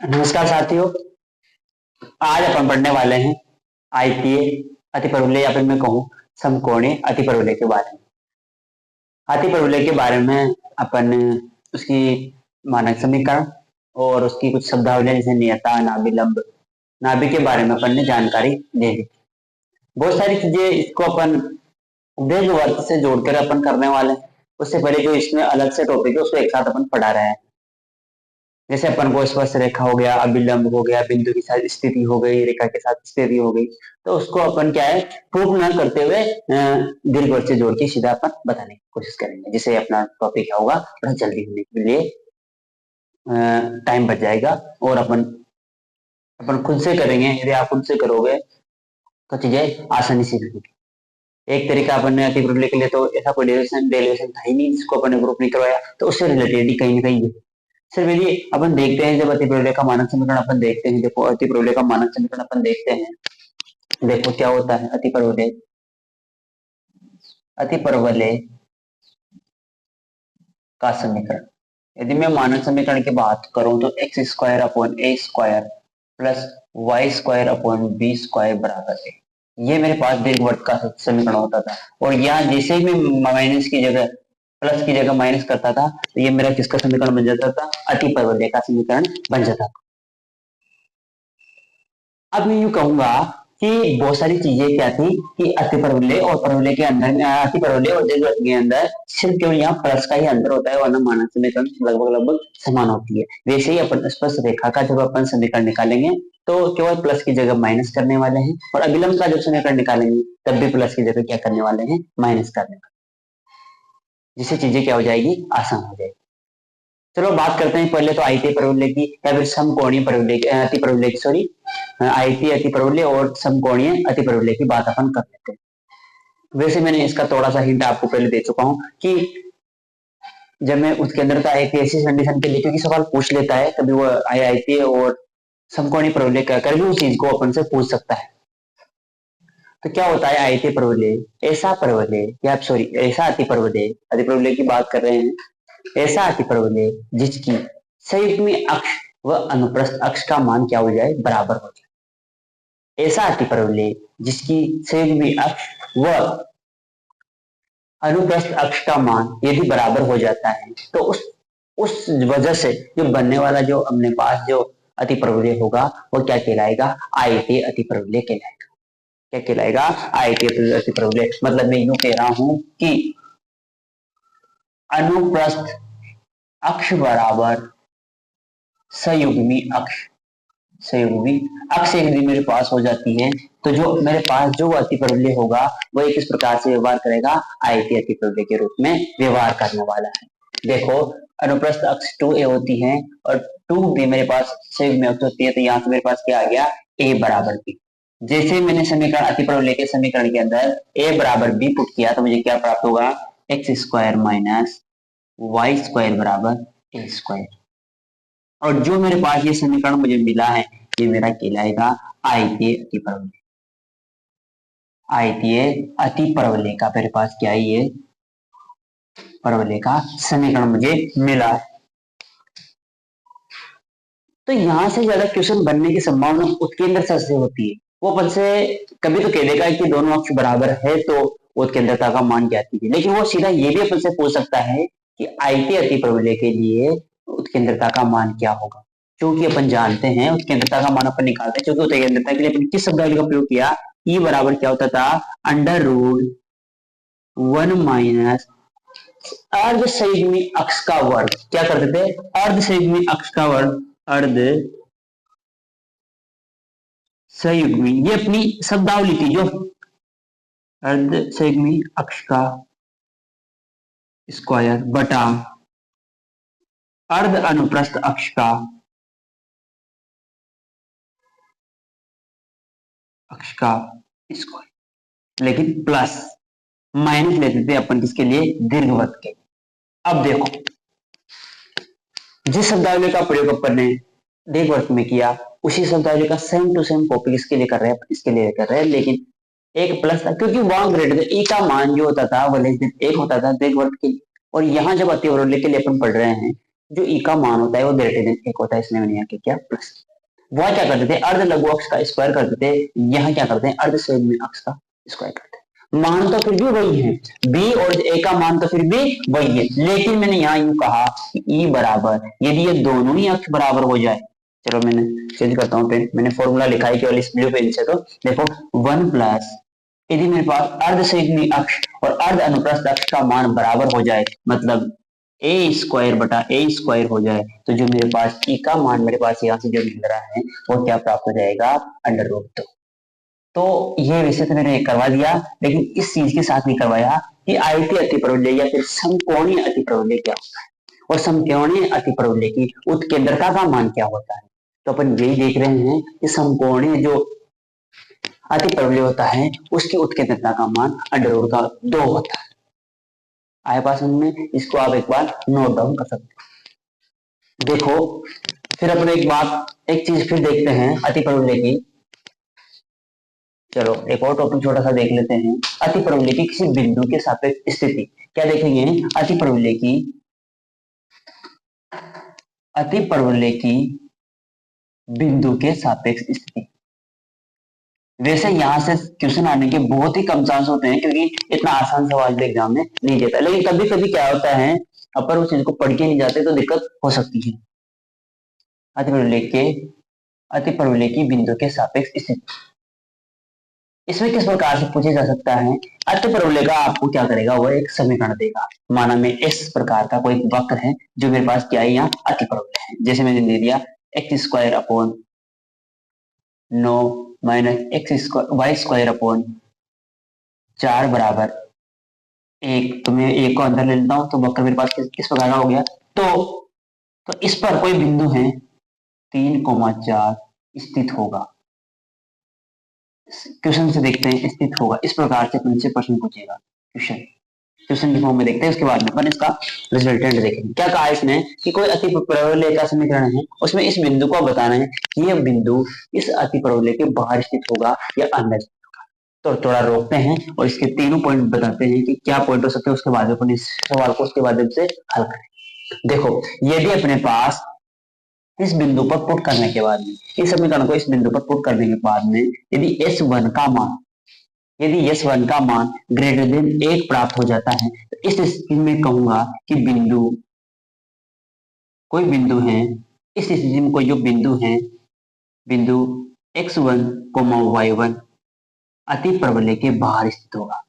नमस्कार साथियों। आज अपन पढ़ने वाले हैं आयतीय अतिपरवलय या फिर मैं कहूँ समकोणीय अतिपरवलय के बारे में। अतिपरवलय के बारे में अपन उसकी मानक समीकरण और उसकी कुछ शब्दावली जैसे नियता, नाभि, लंब, नाभि के बारे में अपन ने जानकारी दे दी। बहुत सारी चीजें इसको अपन दीर्घवृत्त से जोड़कर अपन करने वाले हैं। उससे पहले जो इसमें अलग से टॉपिक है उसको एक साथ अपन पढ़ा रहे हैं। जैसे अपन को स्पर्श रेखा हो गया, अभिलंब हो गया, बिंदु के साथ स्थिति हो गई, रेखा के साथ स्थिति हो गई, तो उसको अपन क्या है प्रूफ न करते हुए दीर्घवृत्त से जोड़ के सीधा अपन बताने की कोशिश करेंगे, जिससे अपना टॉपिक क्या होगा थोड़ा जल्दी होने के लिए टाइम बच जाएगा और अपन खुद से करेंगे। यदि आप खुद से करोगे तो चीजें आसानी से होगी। एक तरीका अपन ने अतिपरवलय के लिए तो ऐसा कोई डेरिवेशन था ही नहीं जिसको अपन ने ग्रुप नहीं करवाया, तो उससे रिलेटेड ही कहीं ना कहीं सिर्फ यदि अपन देखते हैं, जब अतिपरवलय का मानक समीकरण अपन देखते हैं, देखो अतिपरवलय का मानक समीकरण अपन देखते हैं, देखो क्या होता है अतिपरवलय का समीकरण। यदि मैं मानक समीकरण की बात करूं तो x square upon a square plus y square upon b square बराबर है। ये मेरे पास दीर्घवृत्त का समीकरण होता था, और यहाँ जैसे ही मैं माइनस की जगह प्लस की जगह माइनस करता था तो ये मेरा किसका समीकरण बन जाता था, अतिपरवलय का समीकरण बन जाता था। अब मैं यूं कहूंगा कि बहुत सारी चीजें क्या थी कि अतिपरवलय और परवलय के अंदर, अतिपरवलय और दीर्घवृत्त के अंदर सिर्फ केवल यहाँ प्लस का ही अंतर होता है, वरना मानक समीकरण लगभग समान होती है। वैसे ही अपन स्पर्श रेखा का जब अपन समीकरण निकालेंगे तो केवल प्लस की जगह माइनस करने वाले हैं, और अभिलंब का जब समीकरण निकालेंगे तब भी प्लस की जगह क्या करने वाले हैं, माइनस करने वाले, जिससे चीजें क्या हो जाएगी, आसान हो जाएगी। चलो बात करते हैं पहले तो आयतीय परवलय की या फिर समकोणीय परवलय, अतिपरवलय की, सॉरी, आयतीय अतिपरवलय और समकोणीय अतिपरवलय की बात अपन कर लेते हैं। वैसे मैंने इसका थोड़ा सा हिंट आपको पहले दे चुका हूं कि जब मैं उसके अंदर था एक ऐसी कंडीशन के लिए, क्योंकि सवाल पूछ लेता है कभी वो आयतीय और समकोणीय परवलय कर भी उस चीज को अपन से पूछ सकता है। तो क्या होता है आयतीय परवलय, ऐसा परवलय या सॉरी ऐसा अतिपरवलय, अतिपरवलय की बात कर रहे हैं, ऐसा अतिपरवलय जिसकी संयुग्मी अक्ष व अनुप्रस्थ अक्ष का मान क्या हो जाए, बराबर हो जाए। ऐसा अतिपरवलय जिसकी संयुग्मी अक्ष व अनुप्रस्थ अक्ष का मान यदि बराबर हो जाता है तो उस वजह से जो बनने वाला जो अपने पास जो अतिपरवलय होगा वो क्या कहलाएगा, आयतीय अतिपरवलय कहलाएगा। क्या कहलाएगा, आयतीय अतिपरवलय। मतलब मैं यूं कह रहा हूं कि अनुप्रस्थ अक्ष बराबर संयुग्मी अक्ष, संयुग्मी अक्ष यदि मेरे पास हो जाती है तो जो मेरे पास जो अतिपरवलय होगा वो किस प्रकार से व्यवहार करेगा, आयतीय अतिपरवलय के रूप में व्यवहार करने वाला है। देखो अनुप्रस्थ अक्ष 2a होती है और 2b मेरे पास संयुग्मी अक्ष होती है, तो यहाँ से मेरे पास क्या आ गया, a बराबर b। जैसे मैंने समीकरण अतिपरवलय के समीकरण के अंदर a बराबर b पुट किया तो मुझे क्या प्राप्त होगा, X square minus Y square बराबर ए स्क्वायर। और जो मेरे पास ये समीकरण मुझे मिला है ये मेरा कहलाएगा आयतीय अतिपरवलय। आयतीय अतिपरवलय का मेरे पास क्या है, ये परवलय का समीकरण मुझे मिला है। तो यहां से ज्यादा क्वेश्चन बनने की संभावना उत्केंद्रता से होती है। वो अपन से कभी तो कह देगा कि दोनों अक्ष बराबर है तो उत्केंद्रता का मान क्या कीजिए, लेकिन वो सीधा ये भी अपन से पूछ सकता है कि आयतीय अतिपरवलय के लिए उत्केंद्रता का मान क्या होगा। क्योंकि अपन जानते हैं उत्केंद्रता का मान अपन निकालते हैं, क्योंकि उत्केंद्रता के लिए अपन किस शब्दावली का प्रयोग किया, ई बराबर क्या होता था, अंडर रूट 1 माइनस अर्ध संयुग्मी अक्ष का वर्ग। क्या करते थे, अर्ध संयुग्मी अक्ष का वर्ग, अर्ध संयुग्मी, ये अपनी शब्दावली थी जो अर्ध संयुग्मी अक्ष का स्क्वायर बटा अर्ध अनुप्रस्थ अक्ष का स्क्वायर, लेकिन प्लस माइनस लेते थे अपन किसके लिए, दीर्घवृत्त के। अब देखो जिस शब्दावली का प्रयोग अपन ने दीर्घवृत्त में किया उसी शब्दावली का सेम टू सेम कॉपी किसके लिए कर रहे हैं, इसके लिए कर रहे हैं, लेकिन एक प्लस था क्योंकि वहां ग्रेटर ई का मान जो होता था वो लेस देन 1 होता था दीर्घवृत्त के लिए। और यहाँ जब अतिपरवलय के लिए अपन पढ़ रहे हैं जो ई का मान होता है वो ग्रेटर देन 1 होता है, इसलिए मैंने यहाँ क्या प्लस। वह क्या करते थे, अर्ध लघु अक्ष का स्क्वायर करते थे, यहाँ क्या करते हैं, अर्ध संयुग्मी अक्ष का स्क्वायर करते हैं। मान तो फिर भी वही है, बी और ए का मान तो फिर भी वही है, लेकिन मैंने यहाँ यूं कहा कि ई बराबर, यदि ये दोनों ही अक्ष बराबर हो जाए, चलो मैंने चेंज करता हूँ पेन, मैंने फॉर्मूला लिखा है केवल इस ब्लू पेन से, तो देखो 1 प्लस, यदि मेरे पास अर्ध संयुग्मी अक्ष और अर्ध अनुप्रस्थ अक्ष का मान बराबर हो जाए, मतलब ए स्क्वायर बटा ए स्क्वायर हो जाए, तो जो मेरे पास ई का मान मेरे पास यहाँ से जो मिल रहा है वो क्या प्राप्त हो जाएगा, अंडर रूट 2। तो ये वैसे तो मैंने करवा दिया, लेकिन इस चीज के साथ नहीं करवाया कि आयतीय अतिपरवलय या फिर समकोणीय अतिपरवलय क्या होता है और समकोणीय अतिपरवलय की उत्केंद्रता का मान क्या होता है। तो अपन यही देख रहे हैं कि समकोणीय जो अतिपरवलय होता है उसकी उत्केंद्रता का मान अंडर रूट का 2 होता है। आए पास में, इसको आप एक बार नोट डाउन कर सकते हैं। देखो फिर अपन एक चीज फिर देखते हैं अतिपरवलय की। चलो एक और टॉपिक छोटा सा देख लेते हैं, अतिपरवलय की किसी बिंदु के सापेक्ष स्थिति। क्या देखेंगे, अतिपरवलय की बिंदु के सापेक्ष स्थिति। वैसे यहाँ से क्वेश्चन आने के बहुत ही कम चांस होते हैं, क्योंकि इतना आसान सवाल एग्जाम में नहीं देता, लेकिन कभी कभी क्या होता है अपन उस चीज को पढ़ के नहीं जाते तो दिक्कत हो सकती है। अतिपरवलय की बिंदु के सापेक्ष स्थिति, इसमें किस प्रकार से पूछा जा सकता है। अतिपरवलय का आपको क्या करेगा, वो एक समीकरण देगा, माना में इस प्रकार का कोई वक्र है जो मेरे पास क्या है, यहाँ अतिपरवलय है। जैसे मैंने दे दिया X square upon 9 minus X square Y square upon 4 बराबर 1। तो मैं एक को अंदर ले लेता हूं, तो वक्र मेरे पास किस प्रकार का हो गया। तो इस पर कोई बिंदु है 3,4 स्थित होगा। क्वेश्चन से देखते हैं, स्थित होगा, इस प्रकार से अपन से प्रश्न पूछेगा, क्वेश्चन के फॉर्म में देखते हैं, उसके बाद में अपन इसका रिजल्टेंट देखेंगे। क्या कहा इसने कि कोई अतिपरवलय का समीकरण है, उसमें इस बिंदु को बताना है कि यह बिंदु इस अतिपरवलय के बाहर स्थित होगा या अंदर स्थित होगा। तो थोड़ा रोकते हैं और इसके तीनों पॉइंट बताते हैं कि क्या पॉइंट हो सकते हैं, उसके बाद अपन इस सवाल को उसके माध्यम से हल करें। देखो यदि अपने पास इस बिंदु पर पुट करने के बाद में, इस समीकरण को इस बिंदु पर पुट करने के बाद में, यदि S1 का मान ग्रेटर देन 1 प्राप्त हो जाता है, तो इस स्थिति में कहूंगा कि कोई बिंदु है, इस स्थिति में कोई जो बिंदु x1, y1 अतिपरवलय के बाहर स्थित होगा,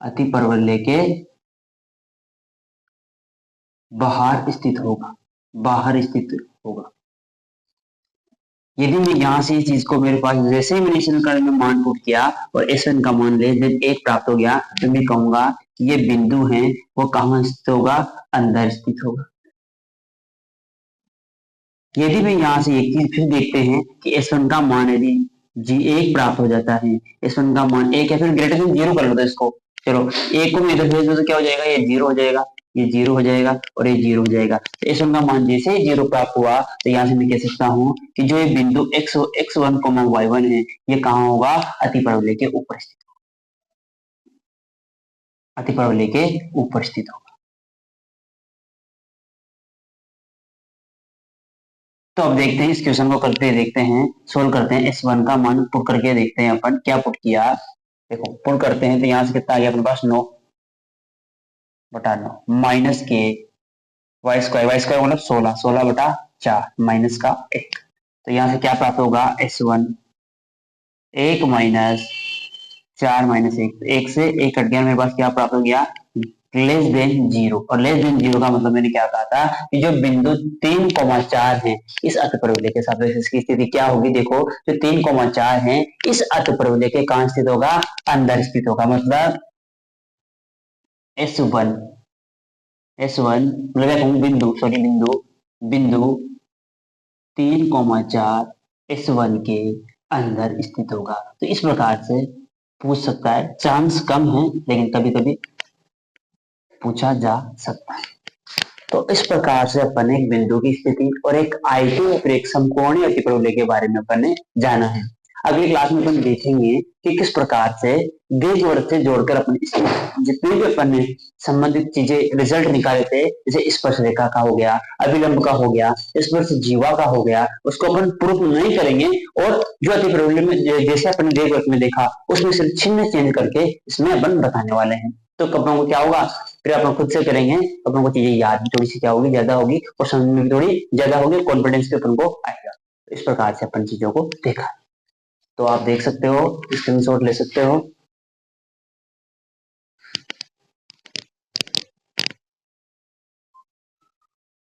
अतिपरवलय के बाहर स्थित होगा। यदि मैं यहाँ से इस चीज को, मेरे पास जैसे ही मैंने समीकरण में मान पुट किया और S1 का मान लेस देन 1 प्राप्त हो गया, तो मैं कहूंगा कि ये बिंदु है वो कहाँ स्थित होगा, अंदर स्थित होगा। यदि मैं यहाँ से एक चीज फिर देखते हैं कि S1 का मान यदि 1 प्राप्त हो जाता है, S1 का मान 1 है, फिर ग्रेटर देन 0 कर लो तो इसको, चलो 1 को मैं इधर भेज दूं तो क्या हो जाएगा, ये 0 हो जाएगा, ये 0 हो जाएगा और ये 0 हो जाएगा। तो S1 का मान जैसे ही 0 प्राप्त हुआ, तो यहाँ से मैं कह सकता हूँ कि जो ये बिंदु x1, y1 है, ये कहाँ होगा, अतिपरवलय के ऊपर स्थित होगा, अतिपरवलय के ऊपर स्थित होगा। तो अब देखते हैं इस क्वेश्चन को करते देखते हैं, सोल्व करते हैं। S1 का मान पुट करके देखते हैं अपन क्या पुट किया। देखो पुट करते हैं तो यहाँ से कितना आ गया अपने पास 9 बटा 9 माइनस के वाई स्क्वायर मतलब 16 बटा 4 माइनस का 1। तो यहाँ से क्या प्राप्त होगा, S1 1 माइनस 4 माइनस 1 से 1 कट गया, मेरे पास क्या प्राप्त हो गया, लेस देन 0। और लेस देन 0 का मतलब मैंने क्या कहा था कि जो बिंदु 3,4 है इस अतिपरवलय के सापेक्ष इसकी स्थिति क्या होगी। देखो जो 3,4 है इस अतिपरवलय के कहां स्थित होगा, अंदर स्थित होगा, मतलब S1 मतलब बिंदु 3,4 S1 के अंदर स्थित होगा। तो इस प्रकार से पूछ सकता है, चांस कम है लेकिन कभी कभी पूछा जा सकता है। तो इस प्रकार से अपन एक बिंदु की स्थिति और एक आयतीय और एक समकोणीय अतिपरवलय के बारे में अपन ने जाना है। अगली क्लास में अपन देखेंगे कि किस प्रकार से देश वर्ग से जोड़कर अपन जितने भी अपन ने संबंधित चीजें रिजल्ट निकाले थे, जैसे स्पर्श रेखा का हो गया, अभिलंब का हो गया, स्पर्श जीवा का हो गया, उसको अपन प्रूफ नहीं करेंगे और जो अति प्रबल में जैसे अपन ने देश वर्ग में देखा उसमें सिर्फ चिन्ह चेंज करके इसमें अपन बताने वाले हैं। तो अपन को क्या होगा, फिर अपन खुद से करेंगे, अपन को चीजें याद भी थोड़ी सी क्या होगी, ज्यादा होगी और समझ में भी थोड़ी ज्यादा होगी, कॉन्फिडेंस भी अपन को आएगा। इस प्रकार से अपन चीजों को देखा। तो आप देख सकते हो, स्क्रीनशॉट ले सकते हो।